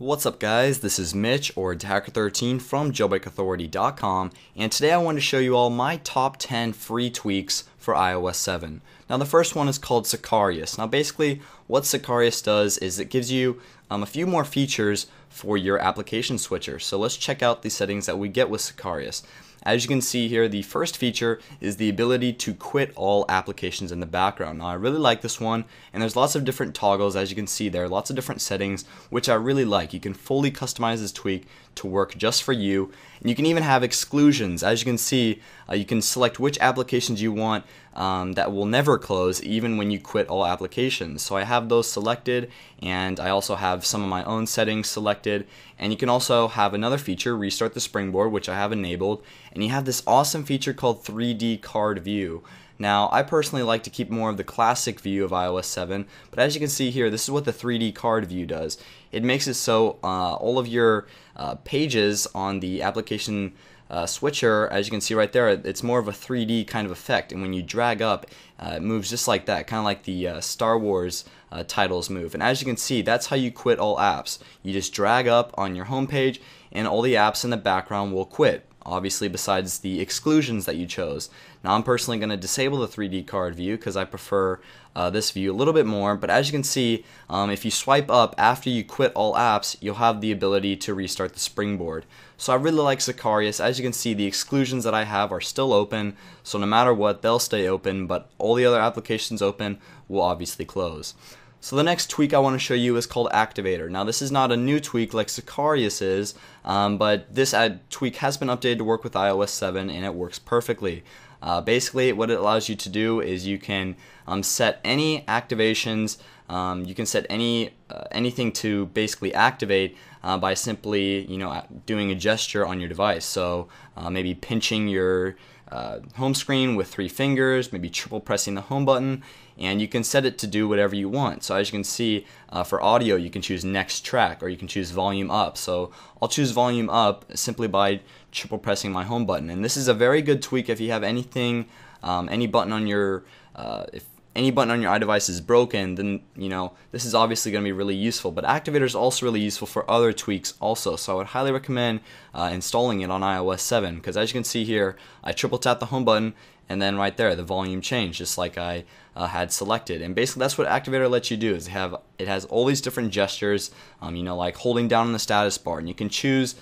What's up guys, this is Mitch or Hacker13 from jailbreakauthority.com, and today I want to show you all my top 10 free tweaks for iOS 7. Now the first one is called Sicarius. Now basically what Sicarius does is it gives you a few more features for your application switcher. So let's check out the settings that we get with Sicarius. As you can see here, the first feature is the ability to quit all applications in the background. Now I really like this one, and there's lots of different toggles. As you can see there are lots of different settings which I really like. You can fully customize this tweak to work just for you, and you can even have exclusions. As you can see, you can select which applications you want that will never close even when you quit all applications. So I have those selected, and I also have some of my own settings selected, and you can also have another feature, restart the springboard, which I have enabled, and you have this awesome feature called 3D card view. Now I personally like to keep more of the classic view of iOS 7, but as you can see here, this is what the 3D card view does. It makes it so all of your pages on the application switcher, as you can see right there, it's more of a 3D kind of effect, and when you drag up, it moves just like that, kind of like the Star Wars titles move. And as you can see, that's how you quit all apps. You just drag up on your home page, and all the apps in the background will quit, obviously besides the exclusions that you chose. Now I'm personally going to disable the 3D card view because I prefer this view a little bit more, but as you can see, if you swipe up after you quit all apps, you'll have the ability to restart the springboard. So I really like Sicarius. As you can see, the exclusions that I have are still open, so no matter what, they'll stay open, but all the other applications open will obviously close. So the next tweak I want to show you is called Activator. Now this is not a new tweak like Sicarius is, but this tweak has been updated to work with iOS 7, and it works perfectly. Basically what it allows you to do is you can set any activations, you can set anything to basically activate by simply doing a gesture on your device. So maybe pinching your home screen with 3 fingers, maybe triple pressing the home button, and you can set it to do whatever you want. So as you can see, for audio you can choose next track, or you can choose volume up. So I'll choose volume up simply by triple pressing my home button, and this is a very good tweak if you have anything, any button on your if any button on your iDevice is broken, then this is obviously going to be really useful. But Activator is also really useful for other tweaks also, so I would highly recommend installing it on iOS 7, because as you can see here, I triple tap the home button, and then right there the volume changed just like I had selected. And basically that's what Activator lets you do, is it has all these different gestures, like holding down on the status bar, and you can choose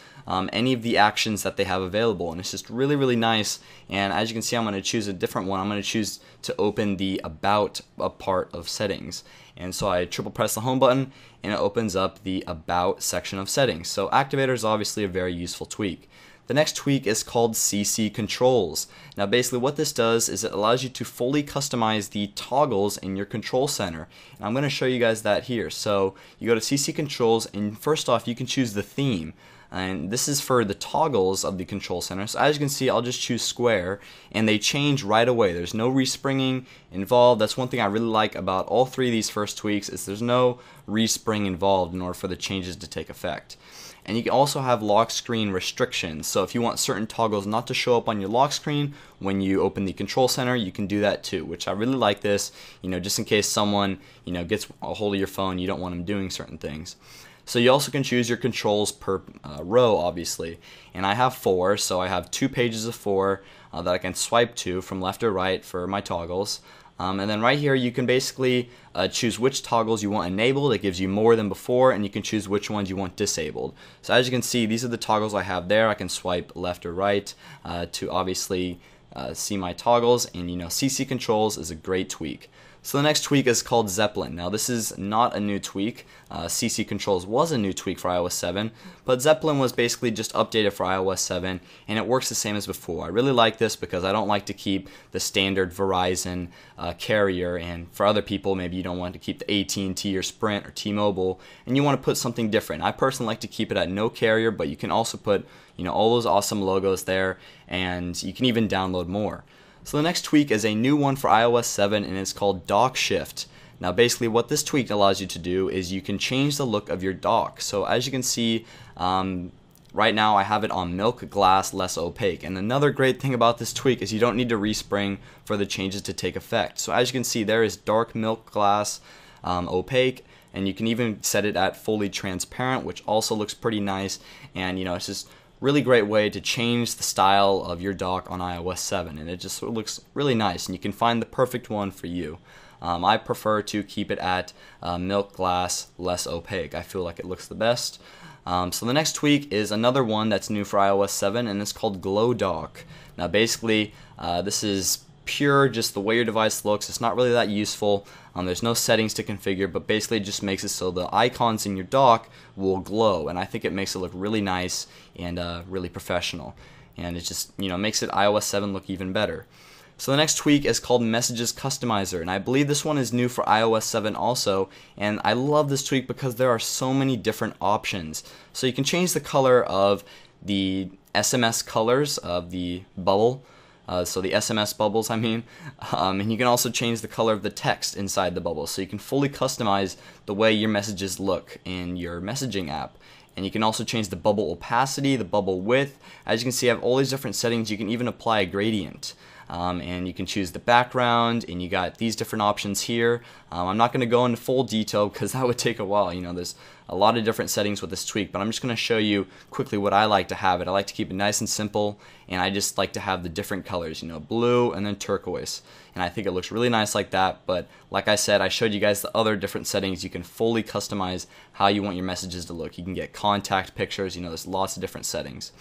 any of the actions that they have available, and it's just really nice. And as you can see, I'm going to choose a different one. I'm going to choose to open the About part of settings, and so I triple press the home button and it opens up the About section of settings. So Activator is obviously a very useful tweak. The next tweak is called CC Controls. Now basically what this does is it allows you to fully customize the toggles in your control center. And I'm going to show you guys that here. So you go to CC Controls, and first off you can choose the theme. And this is for the toggles of the control center. So as you can see, I'll just choose square, and they change right away. There's no respringing involved. That's one thing I really like about all 3 of these first tweaks, is there's no respring involved in order for the changes to take effect. And you can also have lock screen restrictions. So if you want certain toggles not to show up on your lock screen when you open the control center, you can do that too, which I really like this, just in case someone, gets a hold of your phone, you don't want them doing certain things. So you also can choose your controls per row, obviously. And I have 4, so I have 2 pages of 4 that I can swipe to from left or right for my toggles. And then right here you can basically choose which toggles you want enabled. It gives you more than before, and you can choose which ones you want disabled. So as you can see, these are the toggles I have there. I can swipe left or right to obviously see my toggles, and CC Controls is a great tweak. So the next tweak is called Zeppelin. Now this is not a new tweak. CC Controls was a new tweak for iOS 7, but Zeppelin was basically just updated for iOS 7, and it works the same as before. I really like this because I don't like to keep the standard Verizon carrier, and for other people maybe you don't want to keep the AT&T or Sprint or T-Mobile, and you want to put something different. I personally like to keep it at no carrier, but you can also put all those awesome logos there, and you can even download more. So the next tweak is a new one for iOS 7, and it's called Dock Shift. Now basically what this tweak allows you to do is you can change the look of your dock. So as you can see, right now I have it on milk glass, less opaque. And another great thing about this tweak is you don't need to respring for the changes to take effect. So as you can see, there is dark milk glass, opaque, and you can even set it at fully transparent, which also looks pretty nice. And it's just really great way to change the style of your dock on iOS 7, and it just looks really nice, and you can find the perfect one for you. I prefer to keep it at milk glass, less opaque. I feel like it looks the best. So the next tweak is another one that's new for iOS 7, and it's called Glow Dock. Now basically, this is pure just the way your device looks. It's not really that useful. There's no settings to configure, but basically it just makes it so the icons in your dock will glow, and I think it makes it look really nice and really professional, and it just makes it iOS 7 look even better. So the next tweak is called Messages Customizer, and I believe this one is new for iOS 7 also, and I love this tweak because there are so many different options. So you can change the color of the SMS colors of the bubble, so the SMS bubbles, I mean, and you can also change the color of the text inside the bubble, so you can fully customize the way your messages look in your messaging app. And you can also change the bubble opacity, the bubble width. As you can see, I have all these different settings. You can even apply a gradient. And you can choose the background, and you got these different options here. I'm not going to go into full detail because that would take a while. There's a lot of different settings with this tweak, but I'm just going to show you quickly what I like to have it. I like to keep it nice and simple, and I just like to have the different colors, blue and then turquoise. And I think it looks really nice like that, but like I said, I showed you guys the other different settings. You can fully customize how you want your messages to look. You can get contact pictures, there's lots of different settings.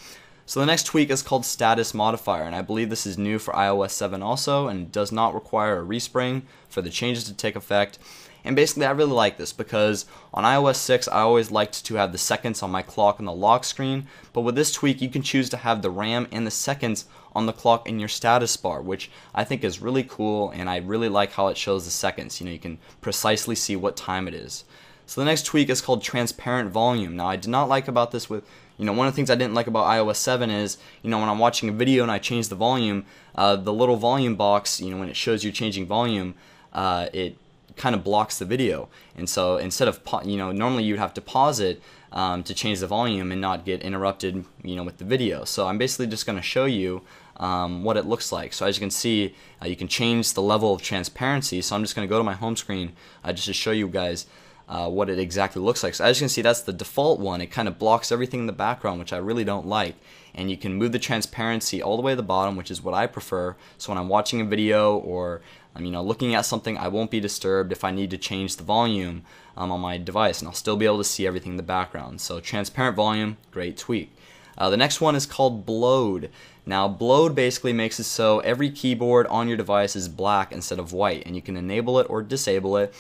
So the next tweak is called Status Modifier, and I believe this is new for iOS 7 also, and does not require a respring for the changes to take effect. And basically I really like this because on iOS 6 I always liked to have the seconds on my clock on the lock screen, but with this tweak you can choose to have the RAM and the seconds on the clock in your status bar, which I think is really cool, and I really like how it shows the seconds. You can precisely see what time it is. So the next tweak is called Transparent Volume. Now I did not like about this with one of the things I didn't like about iOS 7 is, when I'm watching a video and I change the volume, the little volume box, when it shows you changing volume, it kind of blocks the video. And so instead of, normally you'd have to pause it to change the volume and not get interrupted, with the video. So I'm basically just going to show you what it looks like. So as you can see, you can change the level of transparency. So I'm just going to go to my home screen just to show you guys what it exactly looks like. So as you can see, that's the default one. It kind of blocks everything in the background, which I really don't like. And you can move the transparency all the way to the bottom, which is what I prefer. So when I'm watching a video or I'm looking at something, I won't be disturbed if I need to change the volume on my device, and I'll still be able to see everything in the background. So transparent volume, great tweak. The next one is called Blowed. Now Blowed basically makes it so every keyboard on your device is black instead of white, and you can enable it or disable it.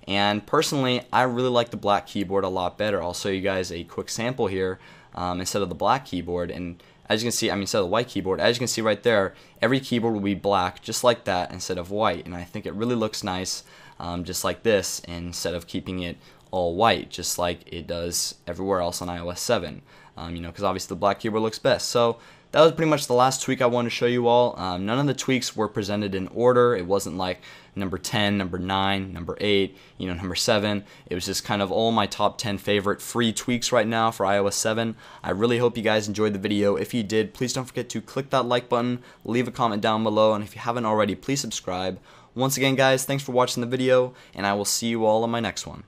And personally, I really like the black keyboard a lot better. I'll show you guys a quick sample here instead of the black keyboard. And as you can see, instead of the white keyboard, as you can see right there, every keyboard will be black just like that instead of white. And I think it really looks nice just like this, instead of keeping it all white just like it does everywhere else on iOS 7. Because obviously the black keyboard looks best. So that was pretty much the last tweak I wanted to show you all. None of the tweaks were presented in order. It wasn't like number 10, number 9, number 8, number 7. It was just kind of all my top 10 favorite free tweaks right now for iOS 7. I really hope you guys enjoyed the video. If you did, please don't forget to click that like button, leave a comment down below, and if you haven't already, please subscribe. Once again, guys, thanks for watching the video, and I will see you all in my next one.